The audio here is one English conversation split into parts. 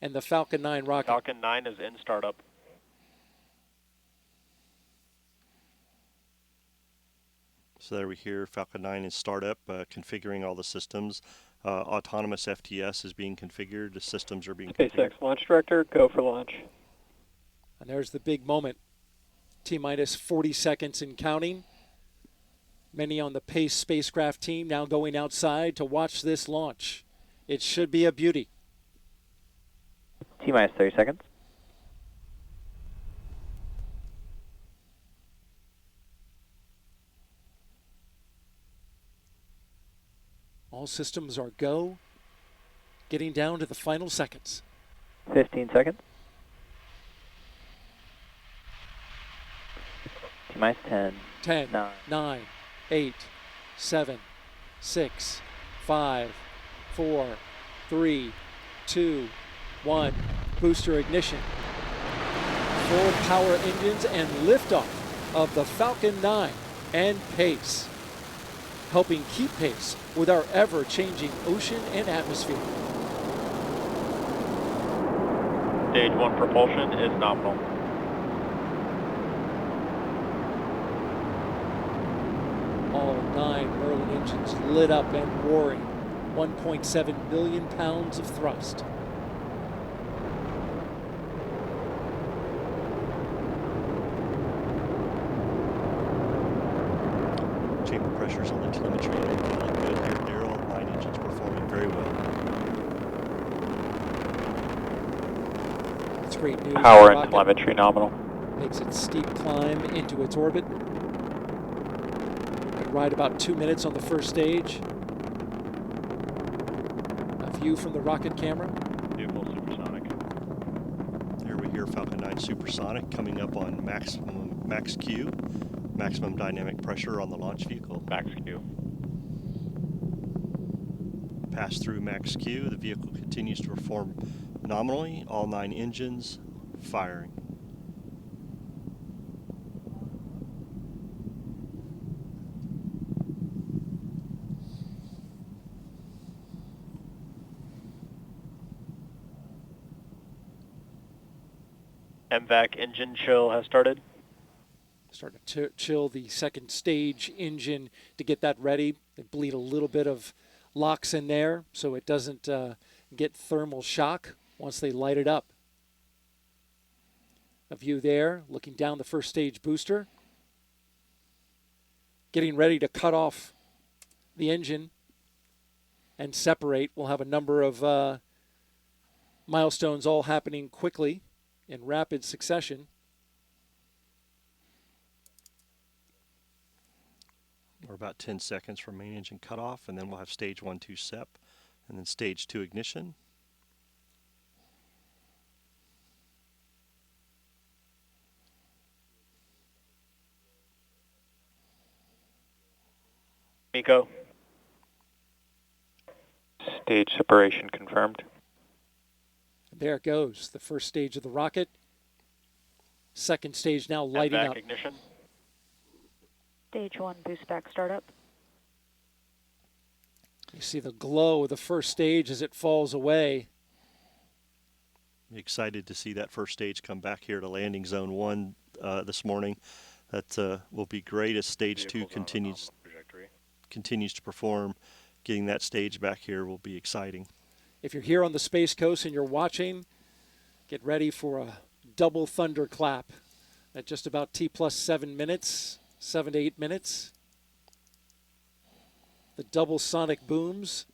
and the Falcon 9 rocket. Falcon 9 is in startup. So there we hear Falcon 9 in startup, configuring all the systems. Autonomous FTS is being configured. The systems are being SpaceX configured. launch director, go for launch. And there's the big moment. T-minus 40 seconds and counting. Many on the PACE spacecraft team now going outside to watch this launch. It should be a beauty. T-minus 30 seconds. All systems are go. Getting down to the final seconds. 15 seconds. T-minus 10. 10, 9. 9, 8, 7, 6, 5, 4, 3, 2, 1. Booster ignition. Full power engines and liftoff of the Falcon 9 and PACE, helping keep pace with our ever-changing ocean and atmosphere. Stage 1 propulsion is nominal. All 9 Merlin engines lit up and roaring. 1.7 million pounds of thrust. Chamber pressures on the telemetry are feeling good here, Daryl. 9 engines performing very well. It's great news. Power and telemetry nominal. Makes its steep climb into its orbit. Right about 2 minutes on the first stage. A view from the rocket camera. Vehicle supersonic. Here we hear Falcon 9 supersonic coming up on max Q, maximum dynamic pressure on the launch vehicle. Max Q. Pass through max Q, the vehicle continues to perform nominally, all 9 engines firing. MVAC engine chill has started. Starting to chill the second stage engine to get that ready. They bleed a little bit of LOX in there so it doesn't get thermal shock once they light it up. A view there, looking down the first stage booster. Getting ready to cut off the engine and separate. We'll have a number of milestones all happening quickly in rapid succession. We're about 10 seconds from main engine cutoff, and then we'll have stage 1, 2 SEP, and then stage 2 ignition. Miko. Stage separation confirmed. There it goes, the first stage of the rocket. Second stage now lighting MVAC up. ignition. Stage 1 boost back startup. You see the glow of the first stage as it falls away. Excited to see that first stage come back here to landing zone 1 this morning. That will be great as stage 2 continues to perform. Getting that stage back here will be exciting. If you're here on the Space Coast and you're watching, get ready for a double thunderclap at just about T+7 minutes, 7 to 8 minutes. The double sonic booms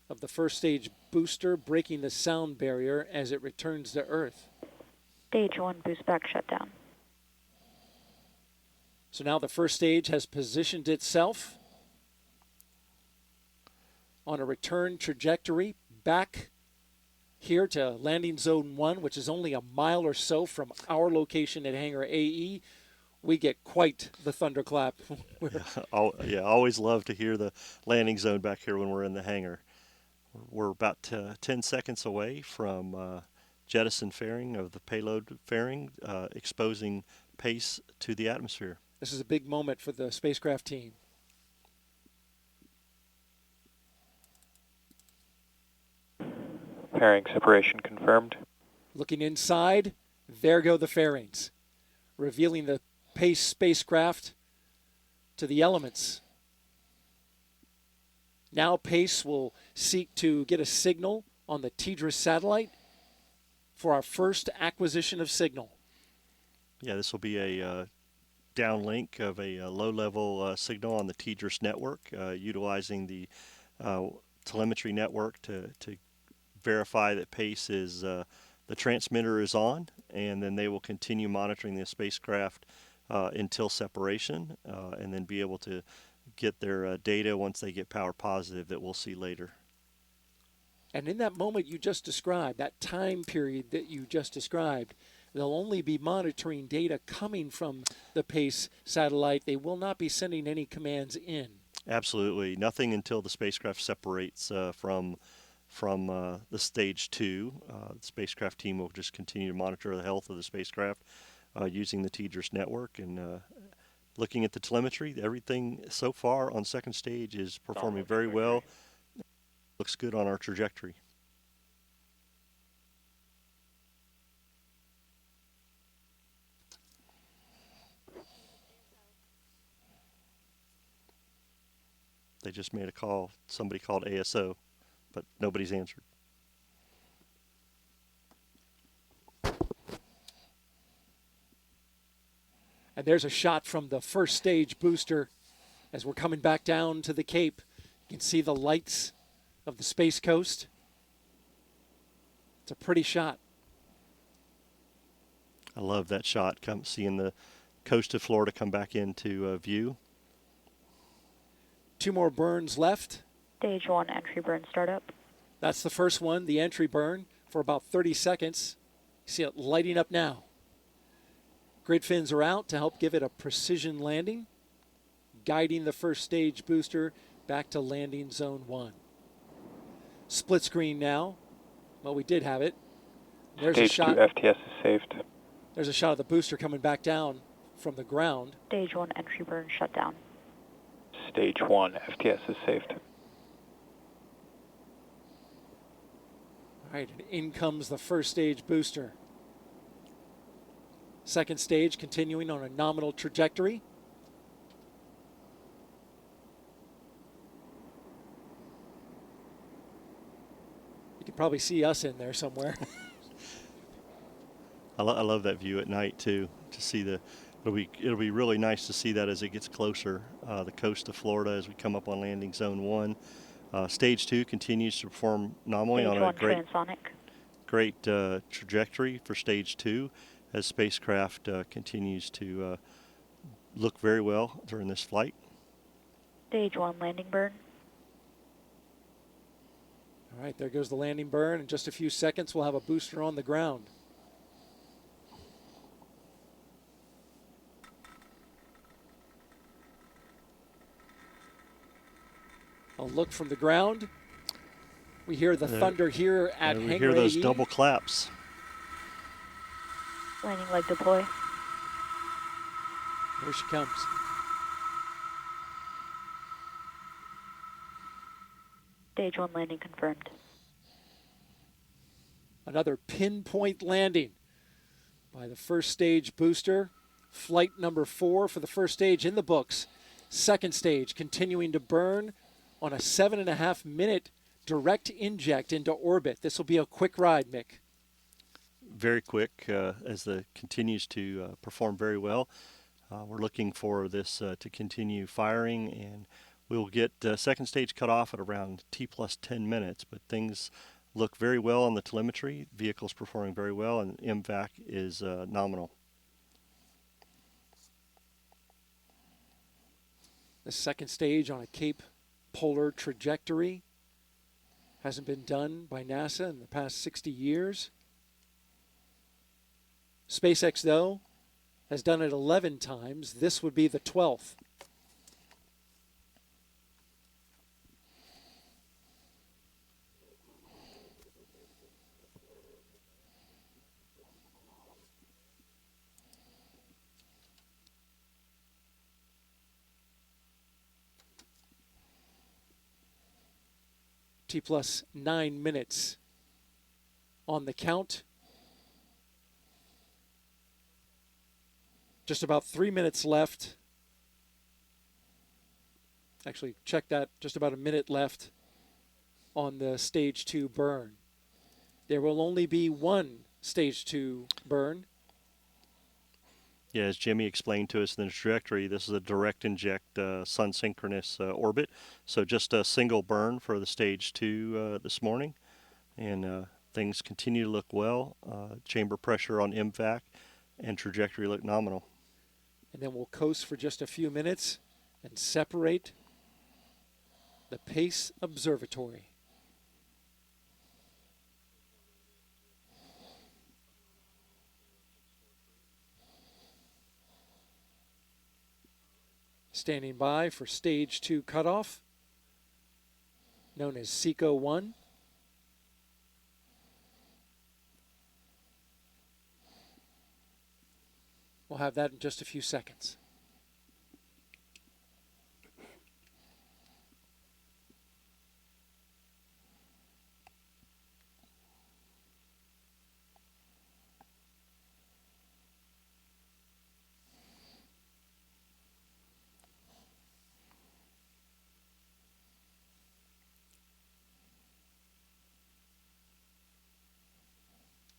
of the first stage booster breaking the sound barrier as it returns to Earth. Stage 1 boost back shutdown. So now the first stage has positioned itself on a return trajectory back here to landing zone 1, which is only a mile or so from our location at Hangar AE. We get quite the thunderclap. Yeah, always love to hear the landing zone back here when we're in the hangar. We're about 10 seconds away from jettison fairing of the payload fairing, exposing PACE to the atmosphere. This is a big moment for the spacecraft team. Pairing separation confirmed. Looking inside, there go the fairings, revealing the PACE spacecraft to the elements. Now PACE will seek to get a signal on the Tierra satellite for our first acquisition of signal. Yeah, this will be a downlink of a low-level signal on the TDRS network, utilizing the telemetry network to verify that PACE is the transmitter is on, and then they will continue monitoring the spacecraft until separation, and then be able to get their data once they get power positive that we'll see later. And in that moment you just described, that time period that you just described, they'll only be monitoring data coming from the PACE satellite. They will not be sending any commands in. Absolutely. Nothing until the spacecraft separates from the stage 2. The spacecraft team will just continue to monitor the health of the spacecraft using the TDRS network. And looking at the telemetry, everything so far on second stage is performing very well. Looks good on our trajectory. They just made a call. Somebody called ASO, but nobody's answered. And there's a shot from the first stage booster as we're coming back down to the Cape. You can see the lights of the Space Coast. It's a pretty shot. I love that shot, seeing the coast of Florida come back into view. 2 more burns left. Stage 1 entry burn startup. That's the first one, the entry burn, for about 30 seconds. You see it lighting up now. Grid fins are out to help give it a precision landing, guiding the first stage booster back to landing zone 1. Split screen now. Well, we did have it. There's Stage a shot. 2 FTS is saved. There's a shot of the booster coming back down from the ground. Stage 1 entry burn shut down. Stage 1 FTS is saved. All right, and in comes the first stage booster. Second stage continuing on a nominal trajectory. You can probably see us in there somewhere. I love that view at night too. To see it'll be really nice to see that as it gets closer. The coast of Florida as we come up on landing zone 1. Stage 2 continues to perform nominally Stage on 1 a great trajectory for stage 2 as spacecraft continues to look very well during this flight. Stage 1 landing burn. All right, there goes the landing burn. In just a few seconds, we'll have a booster on the ground. A look from the ground. We hear the thunder here at we Hangar hear those AE. double claps. Landing leg deploy. Here she comes. Stage 1 landing confirmed. Another pinpoint landing by the first stage booster. Flight number 4 for the first stage in the books. Second stage continuing to burn on a 7.5 minute direct inject into orbit. This will be a quick ride, Mick. Very quick as the continues to perform very well. We're looking for this to continue firing, and we'll get second stage cut off at around T+10 minutes, but things look very well on the telemetry. Vehicle's performing very well, and MVAC is nominal. The second stage on a Cape polar trajectory hasn't been done by NASA in the past 60 years. SpaceX, though, has done it 11 times. This would be the 12th. T+9 minutes on the count. Just about 3 minutes left. Actually, check that. Just about a minute left on the stage 2 burn. There will only be one stage 2 burn. Yeah, as Jimmy explained to us in the trajectory, this is a direct inject sun synchronous orbit. So just a single burn for the stage 2 this morning. And things continue to look well. Chamber pressure on MVAC and trajectory look nominal. And then we'll coast for just a few minutes and separate the PACE Observatory. Standing by for stage 2 cutoff, known as SECO 1. We'll have that in just a few seconds.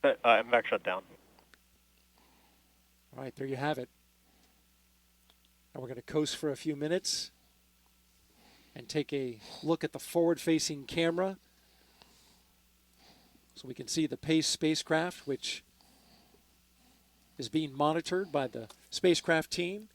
MVAC shut down. All right, there you have it. Now we're going to coast for a few minutes and take a look at the forward-facing camera so we can see the PACE spacecraft, which is being monitored by the spacecraft team.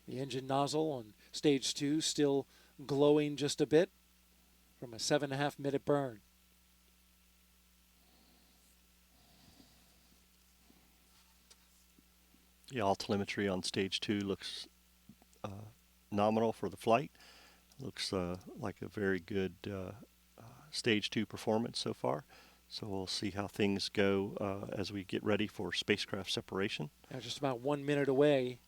The engine nozzle on stage 2 still glowing just a bit from a 7.5 minute burn. The all telemetry on stage 2 looks nominal for the flight. Looks like a very good stage 2 performance so far. So we'll see how things go as we get ready for spacecraft separation. Now just about 1 minute away.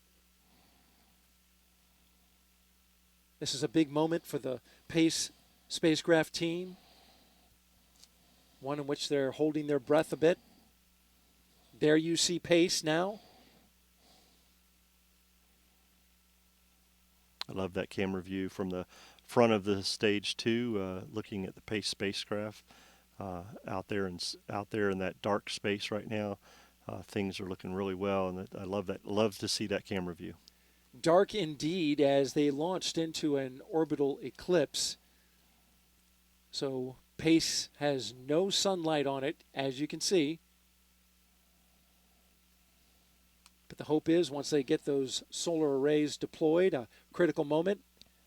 This is a big moment for the PACE spacecraft team, one in which they're holding their breath a bit. There you see PACE now. I love that camera view from the front of the stage 2, looking at the PACE spacecraft out there in that dark space right now. Things are looking really well, and I love that. Love to see that camera view. Dark indeed, as they launched into an orbital eclipse. So PACE has no sunlight on it, as you can see. But the hope is once they get those solar arrays deployed, a critical moment,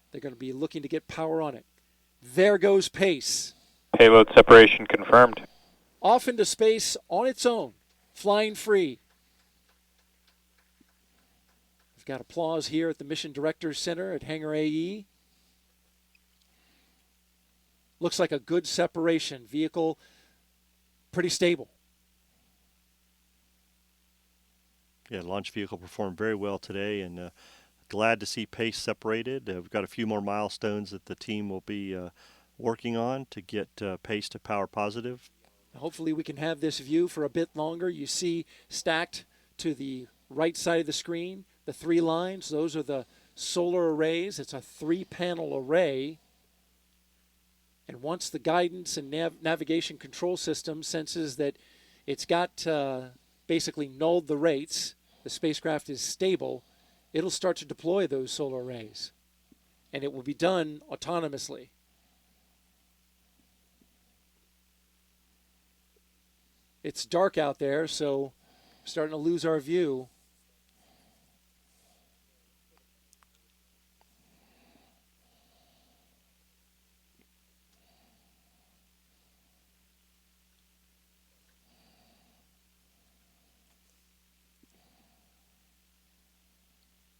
they're going to be looking to get power on it. There goes PACE. Payload separation confirmed. Off into space on its own, flying free. We've got applause here at the Mission Directors Center at Hangar AE. Looks like a good separation. Vehicle pretty stable. Yeah, launch vehicle performed very well today, and glad to see PACE separated. We've got a few more milestones that the team will be working on to get PACE to power positive. Hopefully we can have this view for a bit longer. You see stacked to the right side of the screen, the 3 lines. Those are the solar arrays. It's a 3-panel array. And once the guidance and navigation control system senses that it's got basically nulled the rates, the spacecraft is stable, it'll start to deploy those solar arrays. And it will be done autonomously. It's dark out there, so we're starting to lose our view.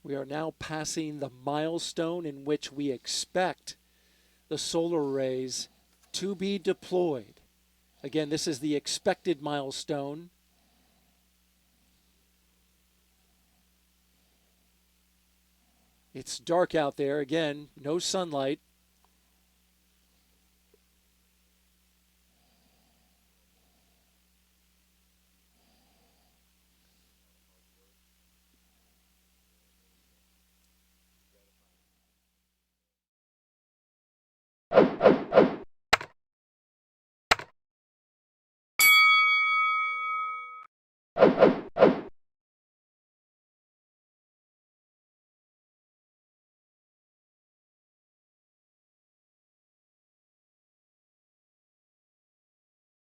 We are now passing the milestone in which we expect the solar arrays to be deployed. Again, this is the expected milestone. It's dark out there. Again, no sunlight.